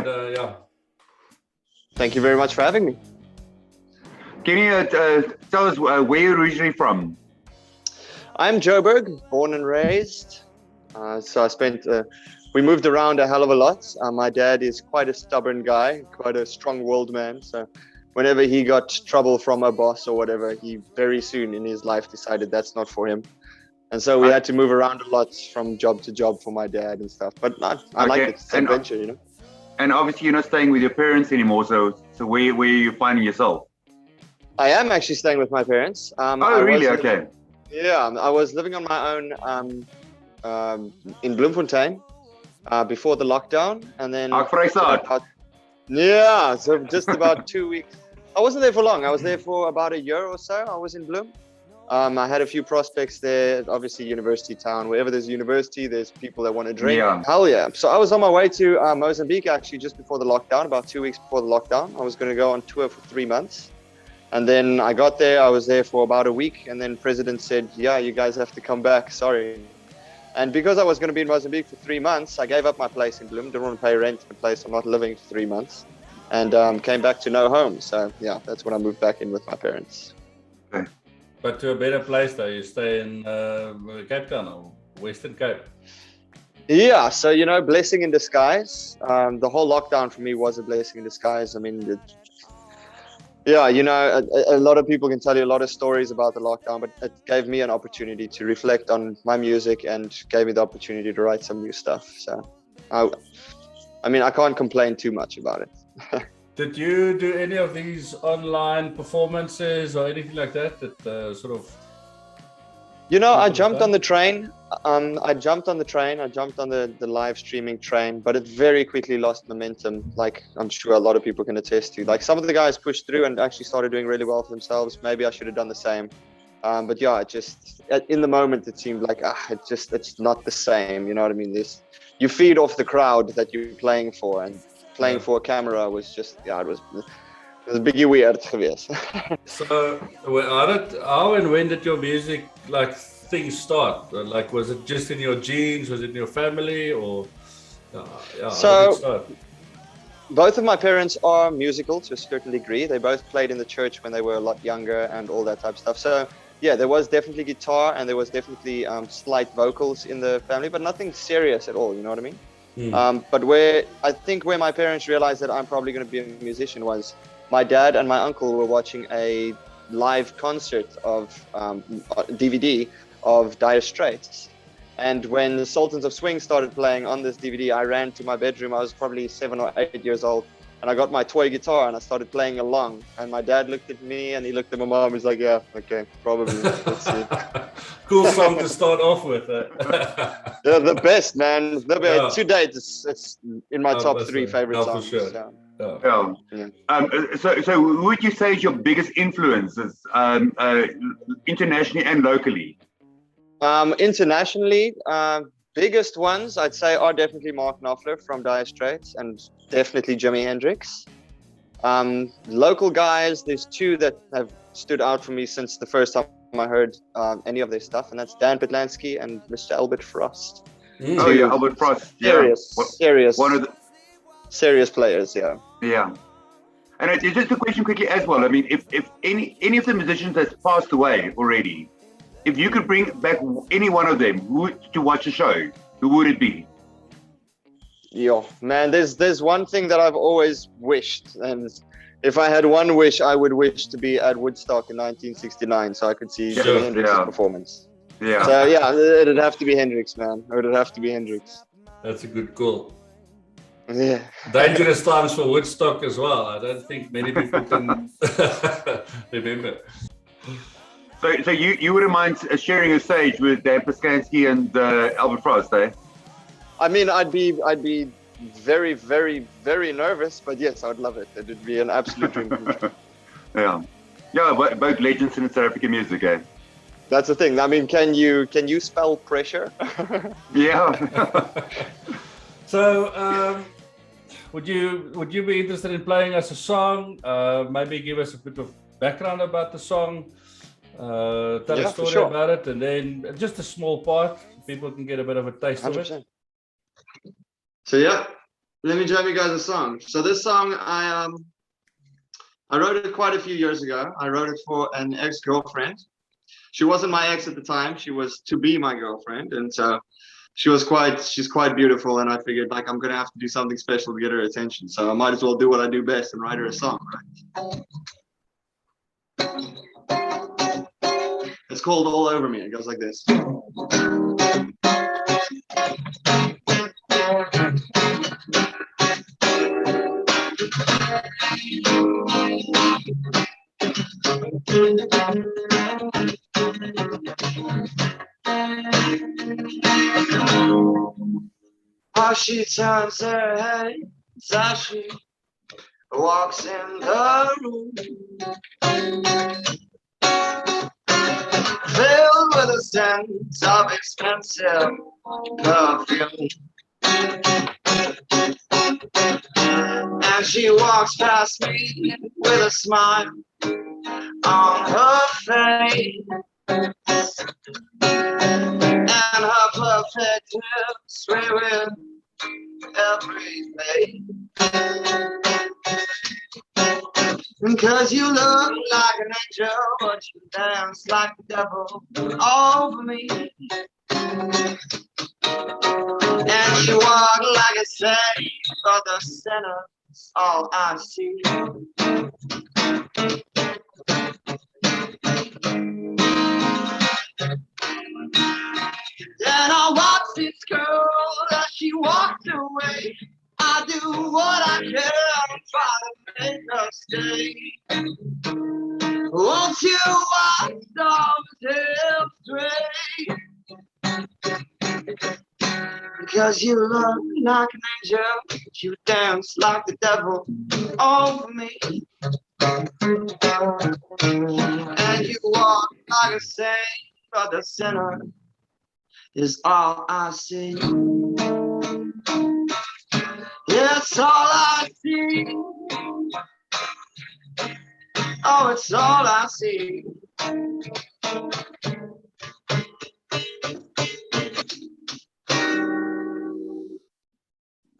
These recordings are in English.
and yeah. Thank you very much for having me. Can you tell us where you're originally from? I'm Joburg, born and raised. So I spent, we moved around a hell of a lot. My dad is quite a stubborn guy, quite a strong-willed man. So whenever he got trouble from a boss or whatever, he very soon in his life decided that's not for him. And so we had to move around a lot from job to job for my dad and stuff. But I like it. It's an adventure, you know. And obviously you're not staying with your parents anymore. So where are you finding yourself? I am actually staying with my parents. Oh, really? Okay. Yeah, I was living on my own in Bloemfontein before the lockdown, and then yeah, so just about 2 weeks. I wasn't there for long. I was there for about a year or so. I was in Bloem. I had a few prospects there. Obviously, university town. Wherever there's a university, there's people that want to drink. Yeah. Hell yeah! So I was on my way to Mozambique actually just before the lockdown. About 2 weeks before the lockdown, I was going to go on tour for 3 months. And then I got there, I was there for about a week, and then President said, yeah, you guys have to come back, sorry. And because I was going to be in Mozambique for 3 months, I gave up my place in Bloem, didn't want to pay rent in a place I'm not living for 3 months, and came back to no home. So yeah, that's when I moved back in with my parents. Okay. But to a better place though, you stay in Cape Town or Western Cape? Yeah, so, you know, blessing in disguise. The whole lockdown for me was a blessing in disguise. I mean, yeah, you know, a lot of people can tell you a lot of stories about the lockdown, but it gave me an opportunity to reflect on my music and gave me the opportunity to write some new stuff. So, I mean, I can't complain too much about it. Did you do any of these online performances or anything like that sort of... You know, I jumped on the train. I jumped on the live streaming train, but it very quickly lost momentum. Like I'm sure a lot of people can attest to. Like some of the guys pushed through and actually started doing really well for themselves. Maybe I should have done the same. But yeah, it just in the moment it seemed like it's not the same. You know what I mean? You feed off the crowd that you're playing for, and playing for a camera was just it was a biggie weird geweest. So how and when did your music things start? Like was it just in your genes? Was it in your family or? So both of my parents are musical to a certain degree. They both played in the church when they were a lot younger and all that type of stuff. So yeah, there was definitely guitar and there was definitely slight vocals in the family, but nothing serious at all. You know what I mean? But where my parents realized that I'm probably going to be a musician was my dad and my uncle were watching a live concert of DVD of Dire Straits. And when the Sultans of Swing started playing on this DVD, I ran to my bedroom. I was probably 7 or 8 years old. And I got my toy guitar and I started playing along. And my dad looked at me and he looked at my mom. He's like, yeah, okay, probably. Let's see. Cool song to start off with. Yeah, the best, man. To date, it's in my top 3 favorite songs. For sure. So who would you say is your biggest influences internationally and locally? Internationally, biggest ones I'd say are definitely Mark Knopfler from Dire Straits and definitely Jimi Hendrix. Local guys, there's 2 that have stood out for me since the first time I heard any of their stuff, and that's Dan Petlansky and Mr. Albert Frost. Oh yeah, Albert Frost. Serious players, yeah. Yeah. And just a question quickly as well. I mean, if any of the musicians has passed away already, if you could bring back any one of them to watch the show, who would it be? Yo, man, there's one thing that I've always wished, and if I had one wish, I would wish to be at Woodstock in 1969, so I could see Jimi Hendrix's performance. Yeah. So yeah, it'd have to be Hendrix, man. It'd have to be Hendrix. That's a good call. Yeah. Dangerous times for Woodstock as well. I don't think many people can remember. So you wouldn't mind sharing a stage with Dan Petlansky and Albert Frost, eh? I mean, I'd be very, very, very nervous, but yes, I would love it. It would be an absolute dream. Yeah, both legends in South African music, eh? That's the thing. I mean, can you spell pressure? Yeah. So, would you be interested in playing us a song? Maybe give us a bit of background about the song. Tell a story about it, and then just a small part, so people can get a bit of a taste 100%. Of it. So yeah, Let me jam you guys a song. So this song, I wrote it quite a few years ago. I wrote it for an ex-girlfriend. She wasn't my ex at the time. She was to be my girlfriend, and so she's quite beautiful. And I figured like I'm gonna have to do something special to get her attention. So I might as well do what I do best and write her a song. Right? It's called "All Over Me." It goes like this. While she turns her head as she walks in the room, filled with a sense of expensive perfume. And she walks past me with a smile on her face, and her perfect lips with every day. Cause you look like an angel, but you dance like the devil over me. And you walk like a saint, but the sinner's all I see. Then I watch this girl as she walks away. I do what I can, try to make her stay. Won't you watch those hips sway? Because you look like an angel, you dance like the devil over me. And you walk like a saint, but the sinner is all I see. It's all I see. Oh, it's all I see.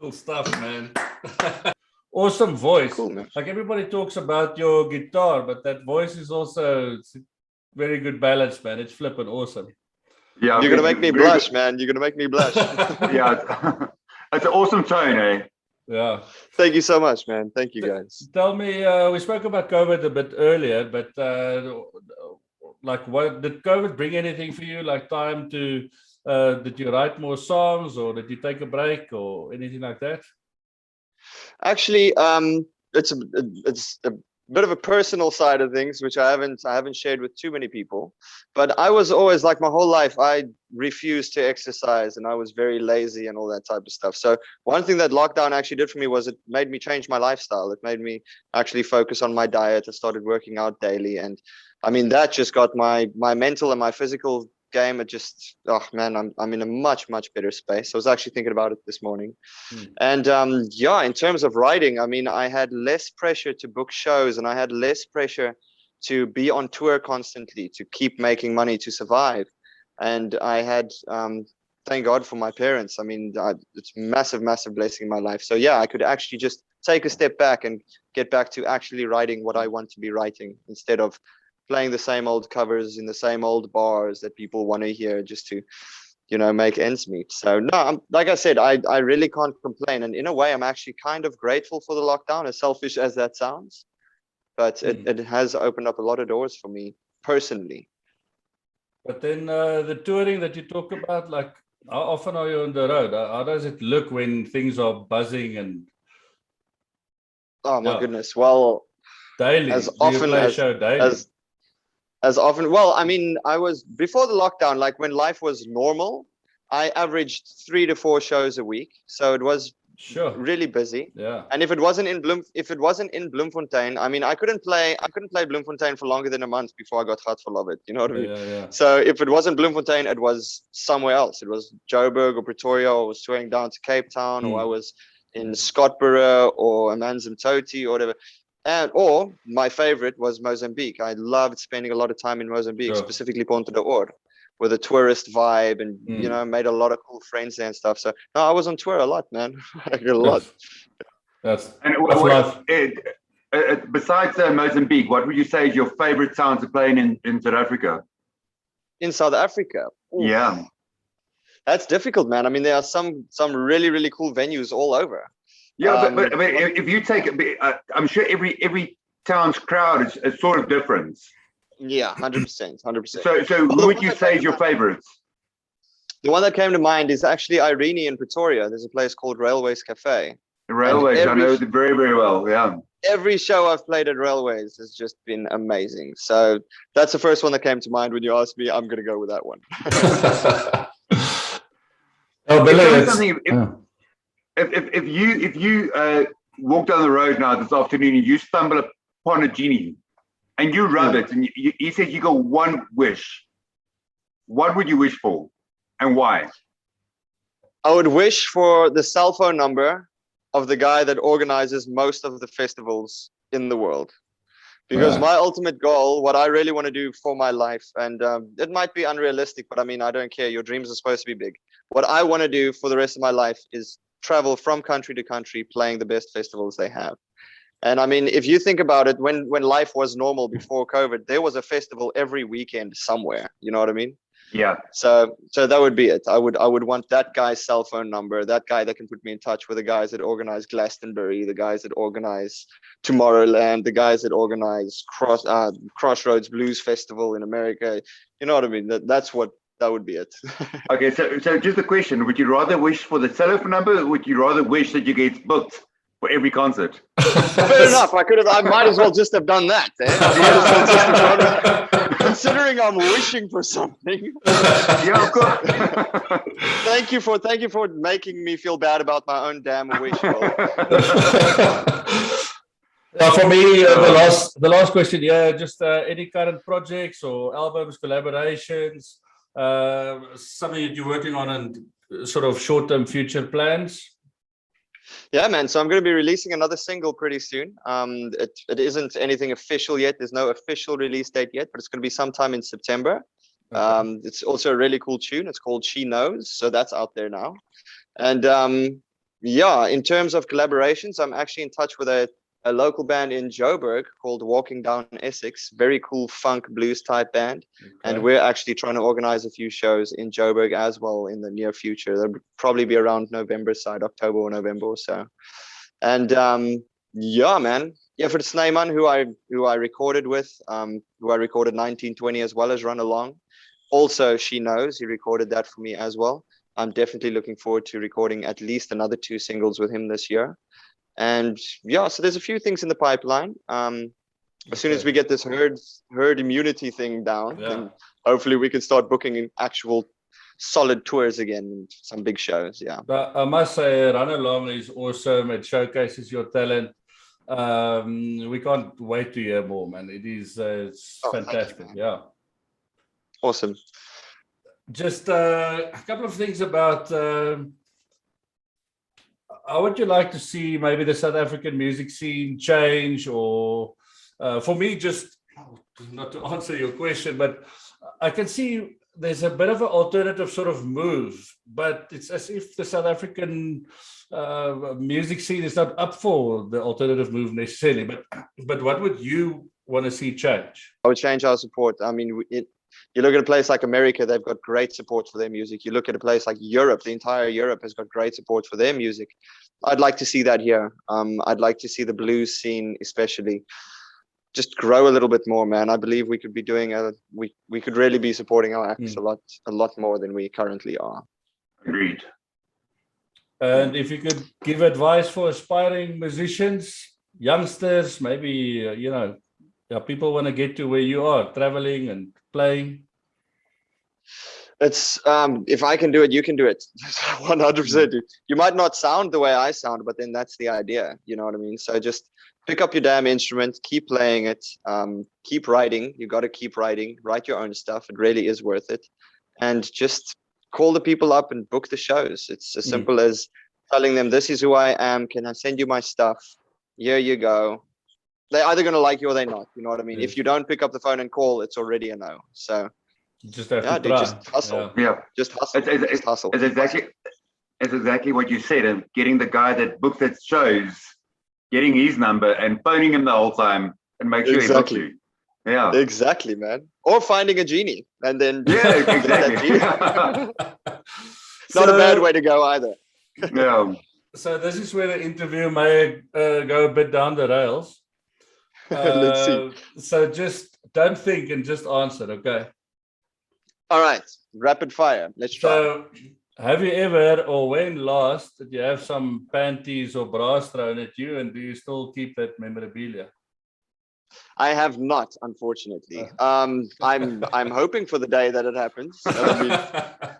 Cool stuff, man. Awesome voice. Cool, man. Like everybody talks about your guitar, but that voice is also very good balance, man. It's flipping awesome. Yeah, you're gonna make me blush, man. You're gonna make me blush. Yeah, it's an awesome tone, eh? Yeah. Thank you so much, man. Thank you, guys. Tell me, we spoke about COVID a bit earlier, but like, what did COVID bring anything for you? Like time to, did you write more songs, or did you take a break, or anything like that? Actually, it's a bit of a personal side of things, which I haven't shared with too many people. But I was always, like, my whole life, I refused to exercise, and I was very lazy and all that type of stuff. So one thing that lockdown actually did for me was it made me change my lifestyle. It made me actually focus on my diet. I started working out daily, and I mean that just got my mental and my physical game. It just, oh man, I'm in a much better space. I was actually thinking about it this morning. And yeah, in terms of writing, I mean, I had less pressure to book shows, and I had less pressure to be on tour constantly, to keep making money to survive. And I had, thank God for my parents. I mean, it's massive blessing in my life. So yeah, I could actually just take a step back and get back to actually writing what I want to be writing, instead of playing the same old covers in the same old bars that people want to hear just to, you know, make ends meet. So no, like I said, I really can't complain. And in a way, I'm actually kind of grateful for the lockdown, as selfish as that sounds. But it has opened up a lot of doors for me personally. But then the touring that you talk about, like, how often are you on the road? How does it look when things are buzzing and? Oh my goodness! Well, daily. As often as show daily? As often. Well, I mean, I was, before the lockdown, like when life was normal, I averaged 3 to 4 shows a week. So it was really busy. Yeah. And if it wasn't in Bloemfontein, I mean, I couldn't play Bloemfontein for longer than a month before I got hot for love it. You know what I mean? Yeah. So if it wasn't Bloemfontein, it was somewhere else. It was Joburg or Pretoria, or I was touring down to Cape Town, or I was in Scottsboro or Amanzimtoti or whatever. Or my favorite was Mozambique. I loved spending a lot of time in Mozambique, specifically Ponta de Oro. with a tourist vibe, and made a lot of cool friends there and stuff. So no, I was on tour a lot, man. Like a lot. That's And besides Mozambique, what would you say is your favorite town to play in South Africa? In South Africa? Ooh. Yeah. That's difficult, man. I mean, there are some really, really cool venues all over. Yeah, but I mean, if you take I'm sure every town's crowd is sort of different. Yeah, 100%, 100%. So who would you say is your favorites? The one that came to mind is actually Irene in Pretoria. There's a place called Railways Cafe. Railways, I know it very, very well. Yeah. Every show I've played at Railways has just been amazing. So that's the first one that came to mind when you asked me. I'm going to go with that one. Oh, Billy, if you walk down the road now this afternoon and you stumble upon a genie and you rub it and he says you got one wish, what would you wish for and why? I would wish for the cell phone number of the guy that organizes most of the festivals in the world. Because my ultimate goal, what I really want to do for my life, and it might be unrealistic, but I mean, I don't care. Your dreams are supposed to be big. What I want to do for the rest of my life is travel from country to country, playing the best festivals they have. And I mean, if you think about it, when life was normal before COVID, there was a festival every weekend somewhere. You know what I mean? Yeah. So that would be it. I would want that guy's cell phone number, that guy that can put me in touch with the guys that organize Glastonbury, the guys that organize Tomorrowland, the guys that organize Crossroads Blues Festival in America. You know what I mean? That would be it. Okay, so just a question: would you rather wish for the telephone number, or would you rather wish that you get booked for every concert? Fair enough. I might as well just have done that. Considering I'm wishing for something. Yeah, of course. Thank you for making me feel bad about my own damn wish. For me, the last question, just any current projects or albums, collaborations, something that you're working on and sort of short-term future plans? Yeah, man. So I'm going to be releasing another single pretty soon. It isn't anything official yet. There's no official release date yet, but it's going to be sometime in September. Okay. It's also a really cool tune. It's called She Knows. So that's out there now. And in terms of collaborations, I'm actually in touch with a local band in Joburg called Walking Down Essex. Very cool funk blues type band. Okay. And we're actually trying to organize a few shows in Joburg as well in the near future. They'll probably be around November side, October or November or so. And man. Yeah, for Snyman, who I recorded with, who I recorded 1920 as well as Run Along. Also, She Knows, he recorded that for me as well. I'm definitely looking forward to recording at least another 2 singles with him this year. And so there's a few things in the pipeline. As soon as we get this herd immunity thing down, then hopefully we can start booking in actual solid tours again, and some big shows. Yeah. But I must say, Run Along is awesome. It showcases your talent. We can't wait to hear more, man. It's fantastic. You, yeah. Awesome. Just a couple of things about how would you like to see maybe the South African music scene change, or for me, just not to answer your question, but I can see there's a bit of an alternative sort of move, but it's as if the South African music scene is not up for the alternative move necessarily. But what would you want to see change? I would change our support. I mean, you look at a place like America, they've got great support for their music. You look at a place like Europe, the entire Europe has got great support for their music. I'd like to see that here. I'd like to see the blues scene, especially, just grow a little bit more, man. I believe we could be doing we could really be supporting our acts a lot more than we currently are. Agreed. And if you could give advice for aspiring musicians, youngsters, maybe people want to get to where you are, traveling and playing. It's if I can do it, you can do it. 100%. You might not sound the way I sound, but then that's the idea. You know what I mean? So just pick up your damn instrument, keep playing it, keep writing. You got to keep writing, write your own stuff. It really is worth it. And just call the people up and book the shows. It's as simple as telling them, this is who I am. Can I send you my stuff? Here you go. They're either going to like you or they're not. You know what I mean? If you don't pick up the phone and call, it's already a no. So You just have Yeah, to dude, try. just hustle. Yeah. Just hustle. Just hustle. It's exactly what you said, and getting the guy that books that shows, getting his number and phoning him the whole time and make sure he books you. Yeah. Exactly, man. Or finding a genie and then Yeah, exactly. Not a bad way to go either. Yeah. So this is where the interview may go a bit down the rails. Let's see. So just don't think and just answer, okay? All right, rapid fire. Let's try. So, have you ever or when last did you have some panties or bras thrown at you, and do you still keep that memorabilia? I have not, unfortunately. I'm hoping for the day that it happens. I mean,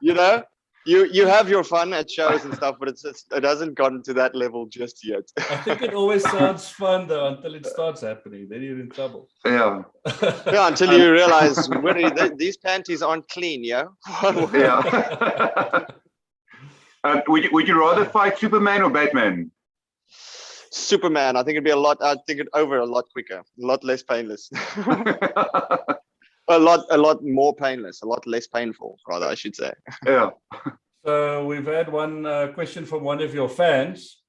you know, you have your fun at shows and stuff, but it hasn't gotten to that level just yet. I think it always sounds fun though until it starts happening. Then you're in trouble. Yeah. Yeah, until you realize these panties aren't clean, yeah. Yeah. Would you rather fight Superman or Batman? Superman. I think it'd be a lot quicker, a lot less painless. a lot more painless, a lot less painful, rather, I should say. Yeah. So we've had one question from one of your fans.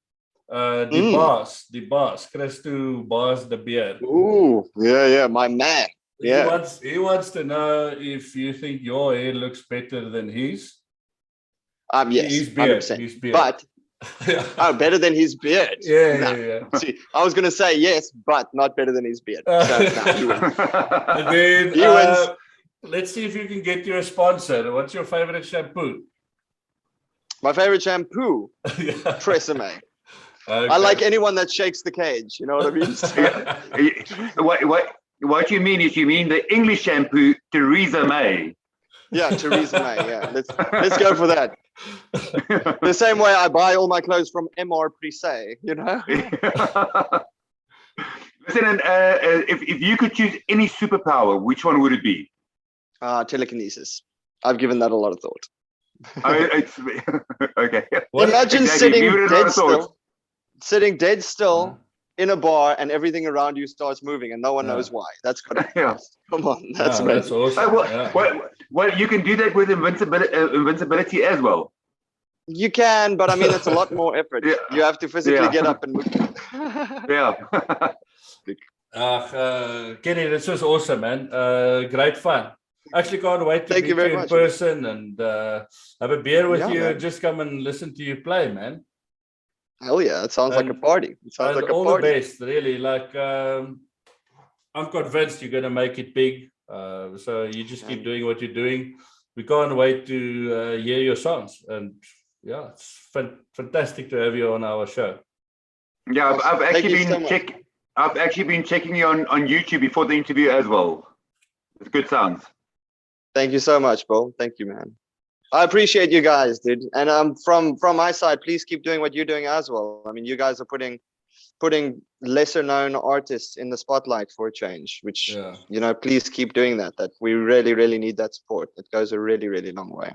The boss, Christo Boss the Beer. Ooh, yeah, my man. Yeah. He wants to know if you think your hair looks better than his. Yes, his beard, 100%. His beard. But better than his beard. Yeah. See, I was gonna say yes, but not better than his beard. So, he wins. And then He wins. Let's see if you can get you a sponsor. What's your favorite shampoo? My favorite shampoo, Tresemme. Okay. I like anyone that shakes the cage. You know what I mean? What you mean is you mean the English shampoo, Theresa May. Yeah, Theresa May. Yeah, let's go for that. The same way I buy all my clothes from MR Prisse, you know. Listen, if you could choose any superpower, which one would it be? Telekinesis. I've given that a lot of thought. Okay. Imagine exactly. sitting dead still in a bar, and everything around you starts moving, and no one knows why. That's good. Come on, that's amazing. That's awesome. Well, you can do that with invincibility as well. You can, but I mean, it's a lot more effort. Yeah. You have to physically get up and move. Yeah. Kenny, this was awesome, man. Great fun. Actually, can't wait to meet you in person and have a beer with you and just come and listen to you play, man. Hell yeah, it sounds like a party. It sounds like a all party. The best, really. Like, I'm convinced you're going to make it big. So you just keep doing what you're doing. We can't wait to hear your songs. And yeah, it's fantastic to have you on our show. Yeah, I've actually been checking you on YouTube before the interview as well. It's good sounds. Thank you so much, bro. Thank you, man. I appreciate you guys, dude. And from my side, please keep doing what you're doing as well. I mean, you guys are putting lesser known artists in the spotlight for a change, which you know, please keep doing that. That we really, really need that support. It goes a really, really long way.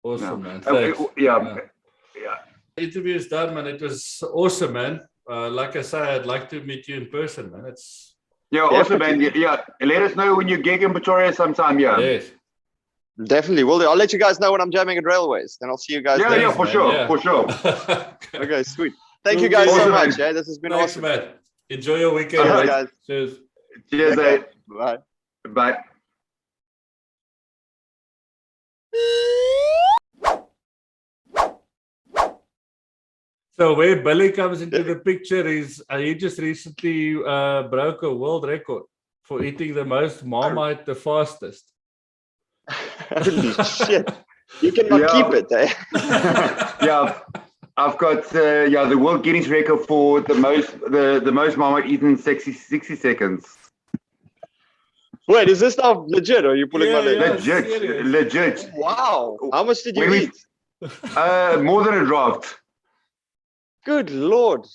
Awesome, man. Thanks. Yeah. The interview is done, man. It was awesome, man. Like I said, I'd like to meet you in person, man. It's awesome, man. Yeah, let us know when you gig in Pretoria sometime. Yeah. Yes. Definitely will do. I'll let you guys know when I'm jamming at Railways. Then I'll see you guys. Yeah, for sure. Okay, sweet. Thank you guys so much. Yeah, this has been awesome, man. Enjoy your weekend, guys. Cheers. Cheers, mate. Bye. Bye. So where Billy comes into the picture is he just recently broke a world record for eating the most Marmite the fastest. Holy shit! You cannot keep it, eh? Yeah, I've got the world Guinness record for the most Marmite eaten in 60 seconds. Wait, is this stuff legit or are you pulling my leg? Legit. Wow! How much did you eat? More than a draft. Good lord!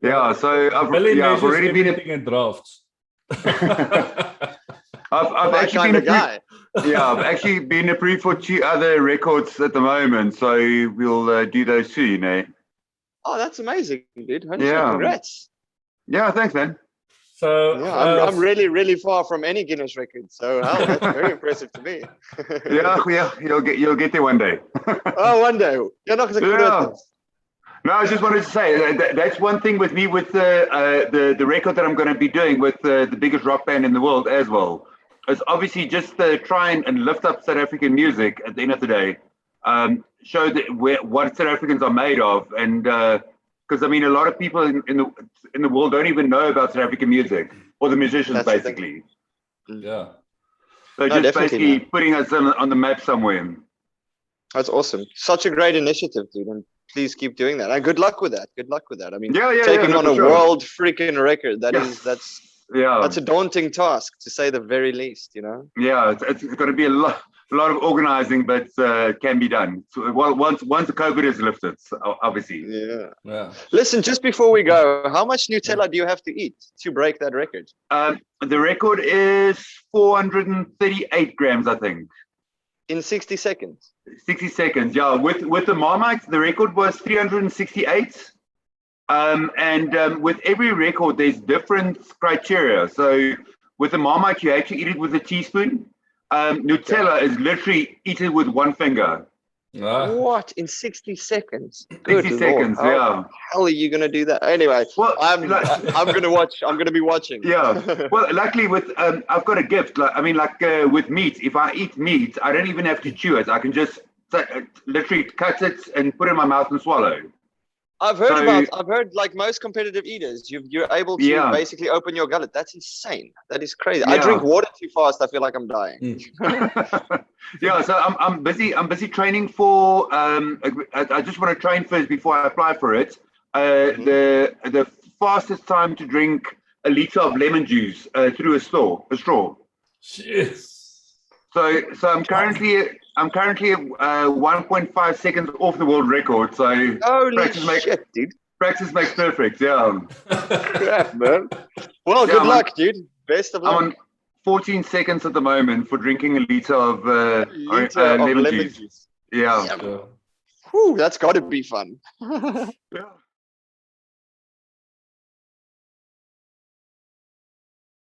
Yeah, so I've already been in drafts. I've actually been approved. I've actually been approved for 2 other records at the moment, so we'll do those soon, eh? Oh, that's amazing, dude. Congrats. Yeah, thanks, man. So Yeah, I'm really, really far from any Guinness record. So that's very impressive to me. Yeah, you'll get there one day. Oh, one day. You're not going to No, I just wanted to say that's one thing with me with the record that I'm going to be doing with the biggest rock band in the world as well. It's obviously just try and lift up South African music at the end of the day, show what South Africans are made of, and because I mean a lot of people in the world don't even know about South African music or the musicians basically. Yeah. So just basically putting us on the map somewhere. That's awesome. Such a great initiative, dude. And please keep doing that. And good luck with that. Good luck with that. I mean, taking on a world freaking record, that's a daunting task, to say the very least, you know? Yeah, it's going to be a lot of organizing, but can be done. So, once the COVID is lifted, obviously. Yeah. Listen, just before we go, how much Nutella do you have to eat to break that record? The record is 438 grams, I think. In 60 seconds? 60 seconds, yeah. With the Marmite, the record was 368. And with every record, there's different criteria. So with the Marmite, you actually eat it with a teaspoon. Nutella is literally eat it with one finger. What? In 60 seconds? 60 seconds, How the hell are you going to do that? Anyway, well, I'm going to watch. I'm going to be watching. Yeah. Well, luckily with I've got a gift. With meat, if I eat meat, I don't even have to chew it. I can just literally cut it and put it in my mouth and swallow. I've heard like most competitive eaters, you're able to basically open your gullet. That's insane. That is crazy. I drink water too fast. I feel like I'm dying. Yeah, so I'm busy training for. I just want to train first before I apply for it. The fastest time to drink a liter of lemon juice through a straw. Jeez. So I'm currently at 1.5 seconds off the world record. So practice makes perfect. Yeah. Crap, man. Well, good luck, dude. Best of luck. I'm on 14 seconds at the moment for drinking a liter of lemon juice. Yeah. Whew, that's got to be fun. Yeah.